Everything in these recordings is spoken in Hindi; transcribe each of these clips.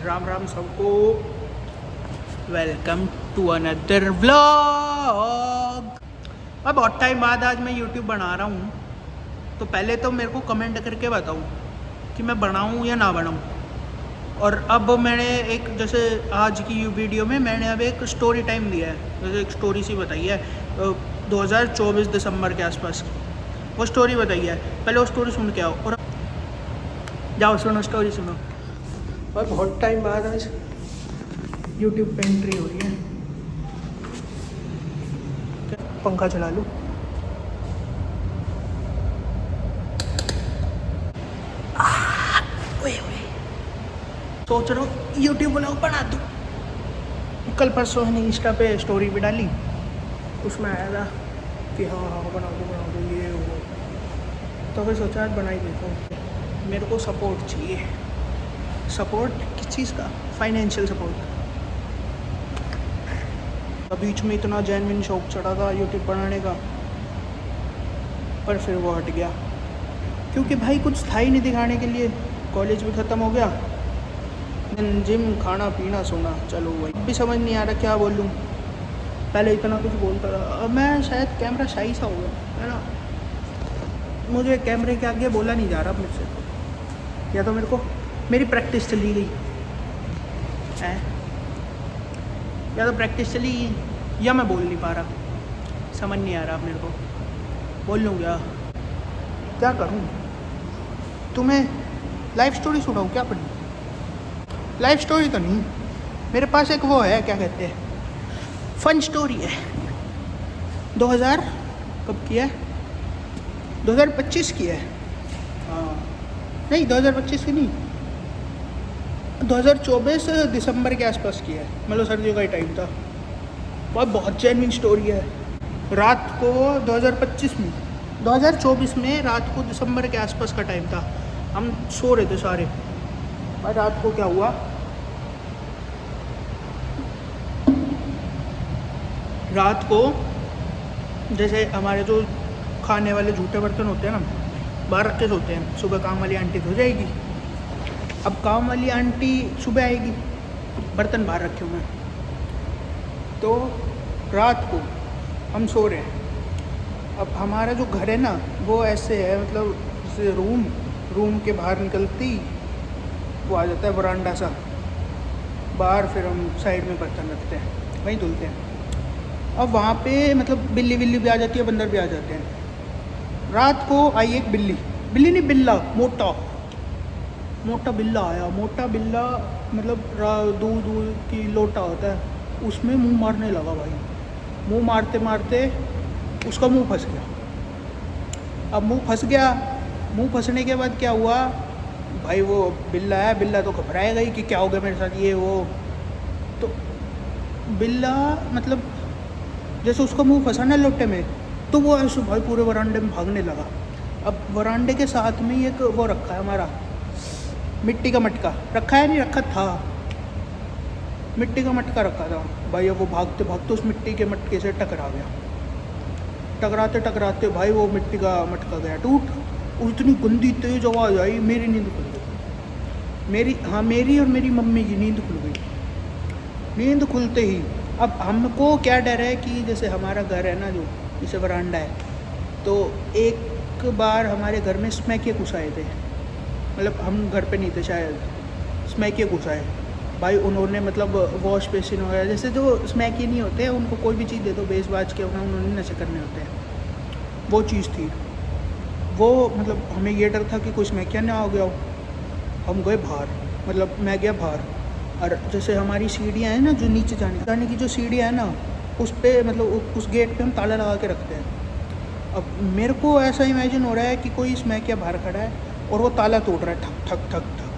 राम राम सबको, वेलकम टू अनदर व्लॉग। अब बहुत टाइम बाद आज मैं यूट्यूब बना रहा हूँ, तो पहले तो मेरे को कमेंट करके बताऊँ कि मैं बनाऊँ या ना बनाऊँ। और अब मैंने एक, जैसे आज की वीडियो में मैंने अब एक स्टोरी टाइम दिया है, जैसे एक स्टोरी सी बताई है 2024 दिसंबर के आसपास की, वो स्टोरी बताई है। पहले वो स्टोरी सुन के आओ और जाओ सुनो, स्टोरी सुनो। और बहुत टाइम बाद आज यूट्यूब पे एंट्री हो रही है। पंखा चला लूँ। सोच रहा हूँ यूट्यूब ब्लॉग बना दूँ। कल परसों मैंने इंस्टा पे स्टोरी भी डाली, उसमें आया था कि हाँ बना दो ये वो, तो फिर सोचा आज बना ही देता हूँ। मेरे को सपोर्ट चाहिए। सपोर्ट किस चीज़ का? Financial support. बीच में इतना जेन्युइन शौक चढ़ा था यूट्यूब बनाने का, पर फिर वो हट गया क्योंकि भाई कुछ था ही नहीं दिखाने के लिए। कॉलेज भी ख़त्म हो गया, जिम, खाना पीना सोना, चलो वही। भी समझ नहीं आ रहा क्या बोलूँ। पहले इतना कुछ बोलता था, अब मैं शायद कैमरा शाई सा हो गया है ना। मुझे कैमरे के आगे बोला नहीं जा रहा मेरे से, या तो मेरे को मेरी प्रैक्टिस चली गई है, या तो प्रैक्टिस चली गई, या मैं बोल नहीं पा रहा। समझ नहीं आ रहा मेरे को बोल लूँ क्या करूँ। तुम्हें लाइफ स्टोरी सुनाऊँ क्या पढ़ी? लाइफ स्टोरी तो नहीं, मेरे पास एक वो है, क्या कहते हैं, फन स्टोरी है। 2000 कब की है? 2025 की है। हाँ नहीं, 2025 की नहीं, 2024 दिसंबर के आसपास की है, मतलब सर्दियों का ही टाइम था। बहुत जेन्युइन स्टोरी है। रात को 2024 में रात को दिसंबर के आसपास का टाइम था, हम सो रहे थे सारे। भाई रात को क्या हुआ, रात को जैसे हमारे जो खाने वाले जूठे बर्तन होते हैं ना, बाहर रखे होते हैं, सुबह काम वाली आंटी धो जाएगी। अब काम वाली आंटी सुबह आएगी, बर्तन बाहर रखे हुए हैं। तो रात को हम सो रहे हैं। अब हमारा जो घर है ना वो ऐसे है, मतलब जैसे रूम के बाहर निकलती वो आ जाता है वरांडा सा बाहर, फिर हम साइड में बर्तन रखते हैं, वहीं धुलते हैं। अब वहाँ पे मतलब बिल्ली भी आ जाती है, बंदर भी आ जाते हैं। रात को आई एक बिल्ली नहीं, बिल्ला, मोटा बिल्ला आया। मोटा बिल्ला मतलब दूध की लोटा होता है, उसमें मुंह मारने लगा भाई। मुंह मारते उसका मुंह फंस गया। अब मुंह फंसने के बाद क्या हुआ भाई, वो बिल्ला है, बिल्ला तो घबराएगा ही कि क्या हो गया मेरे साथ, ये वो। तो बिल्ला मतलब जैसे उसका मुंह फंसा ना लोटे में, तो वो ऐसे भाई पूरे वरांडे में भागने लगा। अब वरांडे के साथ में ही एक वो रखा है हमारा, मिट्टी का मटका रखा है, नहीं रखा था, मिट्टी का मटका रखा था भाई। अब वो भागते उस मिट्टी के मटके से टकरा गया। टकराते भाई वो मिट्टी का मटका गया टूट। उतनी गंदी तेज आवाज़ आई, मेरी नींद खुल गई। मेरी और मेरी मम्मी की नींद खुल गई। नींद खुलते ही अब हमको क्या डर है कि जैसे हमारा घर है ना, जो जैसे वरांडा है, तो एक बार हमारे घर में स्मैकिए घुस आए थे। मतलब हम घर पे नहीं थे शायद, स्मैकिए घुस आए भाई। उन्होंने मतलब वॉश बेसिन वगैरह, जैसे जो स्मैकिए नहीं होते, उनको कोई भी चीज़ दे दो बेच बाज के उन्होंने नशे करने होते हैं, वो चीज़ थी वो। मतलब हमें ये डर था कि कोई स्मैकिया ना आ गया हो। हम गए बाहर, मतलब मैं गया बाहर, और जैसे हमारी सीढ़ियाँ हैं ना, जो नीचे जाने की जो सीढ़ियाँ हैं ना, उस पर मतलब उस गेट पे हम ताला लगा के रखते हैं। अब मेरे को ऐसा इमेजिन हो रहा है कि कोई स्मैकिया बाहर खड़ा है और वो ताला तोड़ रहा है, ठक ठक ठक ठक।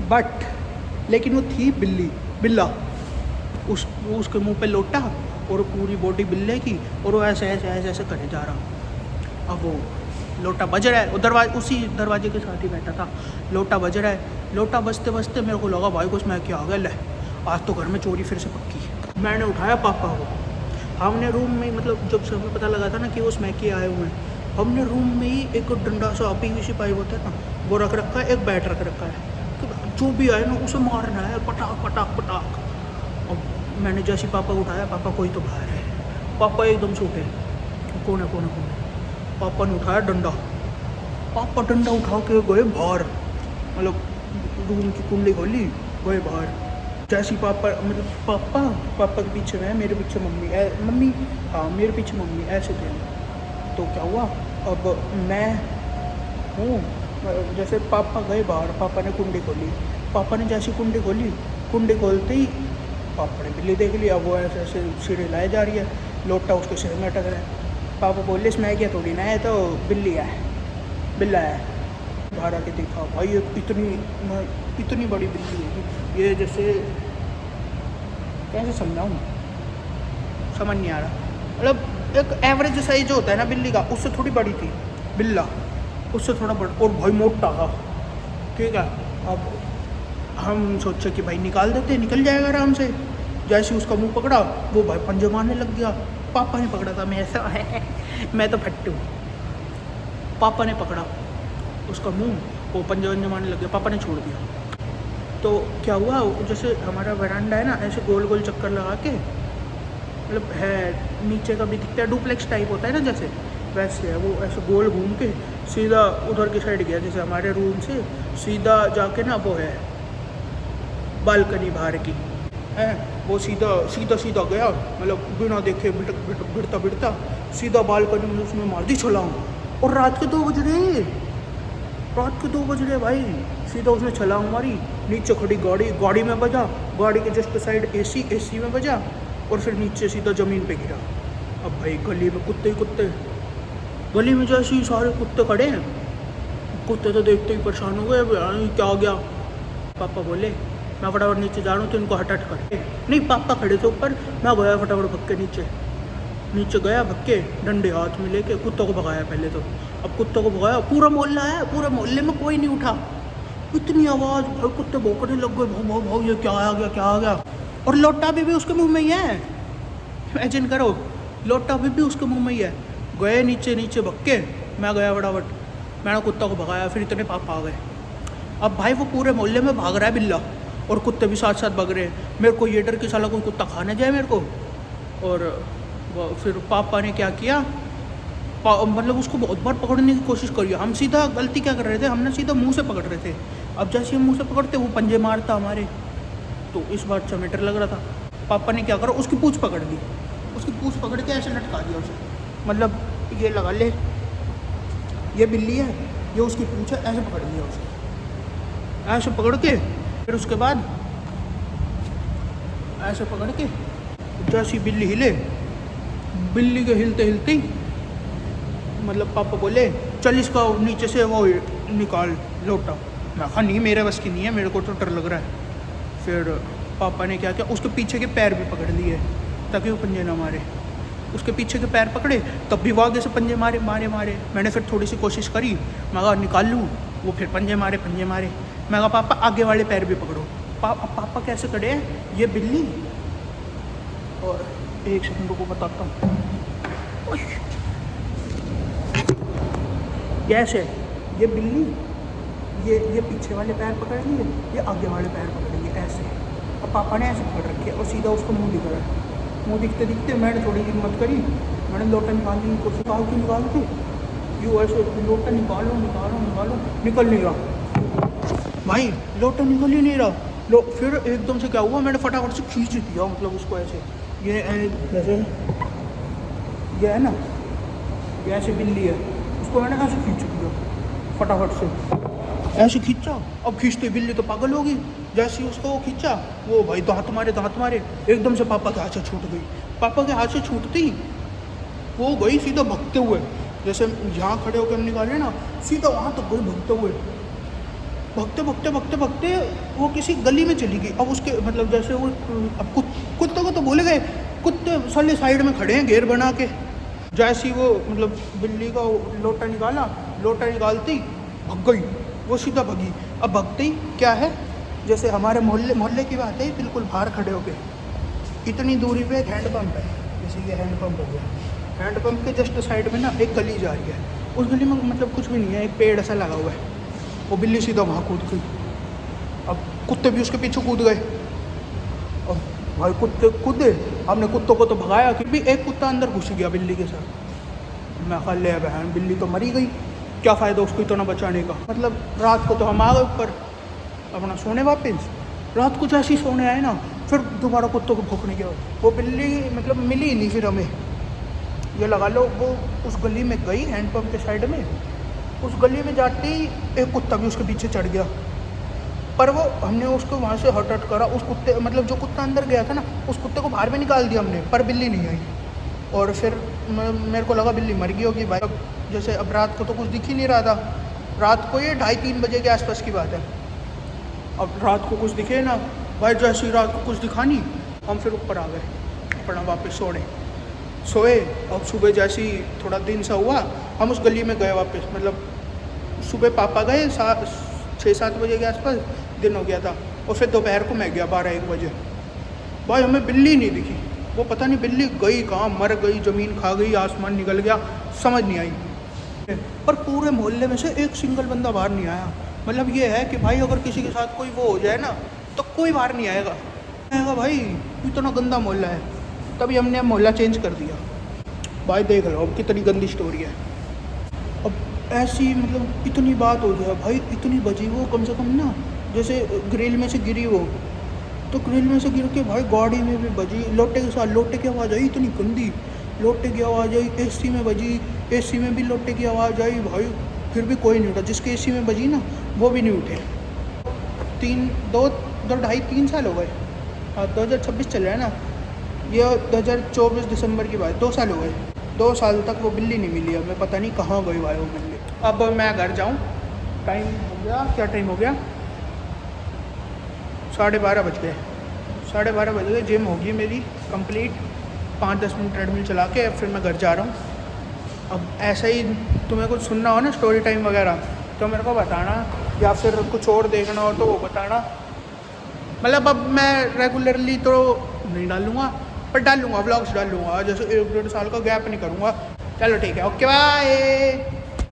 बट लेकिन वो थी बिल्ला, उसके मुंह पे लोटा और पूरी बॉडी बिल्ले की, और वो ऐसे करे जा रहा। अब वो लोटा बज रहा है, वो उसी दरवाजे के साथ ही बैठा था। लोटा बज रहा है, लोटा बजते मेरे को लगा भाई कुछ मैं क्या आ गया, ले आज तो घर में चोरी फिर से पक्की। मैंने उठाया पापा को, हमने रूम में मतलब जब से हमें पता लगा था ना कि वो स्मैकी आए हुए हैं, हमने रूम में ही एक डंडा सा PVC पाइप होता है ना, वो रख रखा है, एक बैट रख रखा है। तो जो भी आए ना उसे मारना है, पटाख पटाख पटाख। अब मैंने जैसे पापा को उठाया, पापा कोई तो बाहर है। पापा एकदम से उठे, कौन है कौन है कौन है। पापा ने उठाया डंडा, पापा डंडा उठा के गए बाहर, मतलब रूम की कुंडी खोली, गए बाहर। जैसे पापा मतलब पापा के पीछे मैं, मेरे पीछे मम्मी, मम्मी हाँ मेरे पीछे मम्मी, ऐसे थे। तो क्या हुआ, अब मैं हूँ, जैसे पापा गए बाहर, पापा ने कुंडी खोली, पापा ने जैसी कुंडी खोली, कुंडी खोलते ही पापा ने बिल्ली देख लिया। वो ऐसे ऐसे सिरे लाए जा रही है, लोटा उसके सिर में अटक रहा है। पापा बोले इसमें क्या थोड़ी ना है, तो बिल्ली है, बिल्ला है। बाहर आके देखा, भाई ये इतनी बड़ी बिल्ली है, ये जैसे कैसे समझाऊँ, समझ नहीं आ रहा। मतलब एक एवरेज साइज जो होता है ना बिल्ली का, उससे थोड़ी बड़ी थी बिल्ला, उससे थोड़ा बड़ा, और भाई मोटा था। ठीक है, अब हम सोचे कि भाई निकाल देते, निकल जाएगा आराम से। जैसे उसका मुंह पकड़ा, वो भाई पंजे मारने लग गया। पापा ने पकड़ा था, मैं ऐसा मैं तो फट्टू। पापा ने पकड़ा उसका मुंह, वो पंजे वंजे मारने लग गया, पापा ने छोड़ दिया। तो क्या हुआ, जैसे हमारा वरांडा है ना, ऐसे गोल गोल चक्कर लगा के, मतलब है नीचे का भी दिखता है, डुप्लेक्स टाइप होता है ना जैसे, वैसे है वो। ऐसे गोल घूम के सीधा उधर की साइड गया, जैसे हमारे रूम से सीधा जाके ना वो है बालकनी बाहर की है, वो सीधा सीधा सीधा गया, मतलब बिना देखे भिड़ता भिड़ता सीधा बालकनी में उसने मार दी छलांग। और रात के 2 बज रहे, रात के 2 बज रहे भाई, सीधा उसने छलांग मारी, नीचे खड़ी गाड़ी में बजा, गाड़ी के जस्ट साइड एसी में बजा, और फिर नीचे सीधा ज़मीन पे गिरा। अब भाई गली में कुत्ते ही कुत्ते, गली में जैसे ही सारे कुत्ते खड़े हैं, कुत्ते तो देखते ही परेशान हो गए, क्या हो गया। पापा बोले मैं फटाफट नीचे जा रहा हूँ, तो इनको हट कर। नहीं, पापा खड़े थे ऊपर, मैं गया फटाफट भग के नीचे गया, भग के डंडे हाथ में लेके कुत्तों को भगाया पहले तो। अब कुत्तों को भगाया, पूरा मोहल्ला है, पूरे मोहल्ले में कोई नहीं उठा, इतनी आवाज़, भाई कुत्ते भौंकने लग गए, भाग भाग भाग, ये क्या आ गया क्या आ गया। और लोटा भी उसके मुंह में ही है, इमेजिन करो, लोटा भी उसके मुंह में ही है। गए नीचे भग के, मैं गया फटाफट, मैंने कुत्ता को भगाया, फिर इतने पापा आ गए। अब भाई वो पूरे मोहल्ले में भाग रहा है बिल्ला, और कुत्ते भी साथ साथ भाग रहे हैं। मेरे को ये डर कि साला कोई कुत्ता खा ना जाए मेरे को। और फिर पापा ने क्या किया, मतलब उसको बहुत बार पकड़ने की कोशिश करी। हम सीधा गलती क्या कर रहे थे, हमने सीधा मुंह से पकड़ रहे थे। अब जैसे हम मुंह से पकड़ते, वो पंजे मारता हमारे, तो इस बार चमेटर लग रहा था। पापा ने क्या करा, उसकी पूँछ पकड़ ली, उसकी पूँछ पकड़ के ऐसे लटका दिया उसे, मतलब ये लगा ले, ये बिल्ली है, ये उसकी पूँछ है, ऐसे पकड़ लिया उसे, ऐसे पकड़ के। फिर उसके बाद ऐसे पकड़ के जैसी बिल्ली हिले, बिल्ली के हिलते हिलते मतलब पापा बोले चल इसका नीचे से वो निकाल लोटा। मैं कहा नहीं, मेरे बस की नहीं है, मेरे को तो डर लग रहा है। फिर पापा ने क्या किया, उसके पीछे के पैर भी पकड़ लिए ताकि वो पंजे ना मारे। उसके पीछे के पैर पकड़े, तब भी वो आगे से पंजे मारे। मैंने फिर थोड़ी सी कोशिश करी, मैं कहा निकाल लूँ, वो फिर पंजे मारे। मैं कहा पापा आगे वाले पैर भी पकड़ो। पापा कैसे खड़े हैं, ये बिल्ली, और एक सेकंड को बताता हूँ, कैसे ये बिल्ली, ये पीछे वाले पैर पकड़ लिए, ये आगे वाले पैर पकड़ लिए ऐसे। अब पापा ने ऐसे पकड़ रखे और सीधा उसको मुंह दिख रहा है। मुंह दिखते मैंने थोड़ी हिम्मत करी, मैंने लोटा निकालने की कोशिश निकाल के यूँ ऐसे लोटा निकालो, निकल नहीं रहा भाई, लोटा निकल ही नहीं रहा। फिर एकदम से क्या हुआ, मैंने फटाफट से खींच दिया, मतलब उसको ऐसे, ये जैसे ये है ना, ये ऐसे बिल्ली है, उसको मैंने ऐसे खींच दिया फटाफट से, ऐसे खींचा। अब खींचते बिल्ली तो पागल होगी, जैसे ही उसको वो खींचा, वो भाई दांत मारे, एकदम से पापा के हाथ से छूट गई। पापा के हाथ से छूटती वो गई सीधा भगते हुए, जैसे यहाँ खड़े होकर हम निकाले ना, सीधा वहाँ तक गई भगते हुए। भगते वो किसी गली में चली गई। अब उसके मतलब जैसे वो, अब कुत्ते को तो बोले गए, कुत्ते साले साइड में खड़े हैं घेर बना के। जैसी वो मतलब बिल्ली का लोटा निकालती भग गई, वो सीधा भगी। अब भगते ही क्या है, जैसे हमारे मोहल्ले की बात है, बिल्कुल बाहर खड़े हो गए, इतनी दूरी पे एक हैंडपम्प है, जैसे ये हैंडपम्प हो गया, हैंडपम्प के जस्ट साइड में ना एक गली जा रही है, उस गली में मतलब कुछ भी नहीं है, एक पेड़ ऐसा लगा हुआ है। वो बिल्ली सीधा वहाँ कूद गई, अब कुत्ते भी उसके पीछे कूद गए। अब भाई कुत्ते कूदे, हमने कुत्तों को तो भगाया, फिर भी एक कुत्ता अंदर घुस गया बिल्ली के साथ। मैं कहा ले बहन, बिल्ली तो मरी गई, क्या फ़ायदा उसको इतना बचाने का। मतलब रात को तो हम आ गए ऊपर अपना सोने वापस। रात को जैसे ही सोने आए ना, फिर दोबारा कुत्तों को भौंकने गया। वो बिल्ली मतलब मिली ही नहीं फिर हमें। ये लगा लो वो उस गली में गई हैंडपम्प के साइड में, उस गली में जाते ही एक कुत्ता भी उसके पीछे चढ़ गया। पर वो हमने उसको वहाँ से हट करा, उस कुत्ते मतलब जो कुत्ता अंदर गया था ना, उस कुत्ते को बाहर भी निकाल दिया हमने, पर बिल्ली नहीं आई। और फिर मेरे को लगा बिल्ली मर गई होगी भाई। अब जैसे अब रात को तो कुछ दिख ही नहीं रहा था, रात को ये 2:30-3 बजे के आसपास की बात है। अब रात को कुछ दिखे ना भाई, जैसे ही रात को कुछ दिखा नहीं, हम फिर ऊपर आ गए अपना वापस सोए। अब सुबह जैसे ही थोड़ा दिन सा हुआ, हम उस गली में गए वापस। मतलब सुबह पापा गए 6-7 बजे के आसपास, दिन हो गया था। और फिर दोपहर को मैं गया 12-1 बजे। भाई हमें बिल्ली नहीं दिखी, वो पता नहीं बिल्ली गई कहाँ, मर गई, ज़मीन खा गई, आसमान निकल गया, समझ नहीं आई। पर पूरे मोहल्ले में से एक सिंगल बंदा बाहर नहीं आया। मतलब ये है कि भाई अगर किसी के साथ कोई वो हो जाए ना, तो कोई बाहर नहीं आएगा भाई, इतना गंदा मोहल्ला है। तभी हमने मोहल्ला चेंज कर दिया। भाई देख लो अब कितनी गंदी स्टोरी है। अब ऐसी मतलब इतनी बात हो जाए भाई, इतनी बजी वो कम से कम ना, जैसे ग्रिल में से गिरी वो, तो ग्रिल में से गिर के भाई गाड़ी में भी बजी, लोटे के साथ, लोटे की आवाज़ आई इतनी गंदी, लोटे की आवाज़ आई, एसी में बजी, एसी में भी लोटे की आवाज़ आई भाई। फिर भी कोई नहीं उठा, जिसके एसी में बजी ना वो भी नहीं उठे। 2.5-3 साल हो गए, हाँ 2026 चल रहा है ना, ये 2024 दिसंबर की बात, 2 साल हो गए। 2 साल तक वो बिल्ली नहीं मिली, हमें पता नहीं कहाँ गई भाई वो बिल्ली। अब मैं घर जाऊँ, टाइम हो गया, क्या टाइम हो गया, 12:30 बज गए। 12:30 बज गए, जिम होगी मेरी कंप्लीट। 5-10 मिनट ट्रेडमिल चला के फिर मैं घर जा रहा हूँ। अब ऐसा ही तुम्हें कुछ सुनना हो ना, स्टोरी टाइम वगैरह, तो मेरे को बताना, या फिर कुछ और देखना हो तो वो बताना। मतलब अब मैं रेगुलरली तो नहीं डालूँगा, पर डालूँगा, व्लॉग्स डालूँगा, जैसे 1-1.5 साल का गैप नहीं करूँगा। चलो ठीक है, ओके बाय।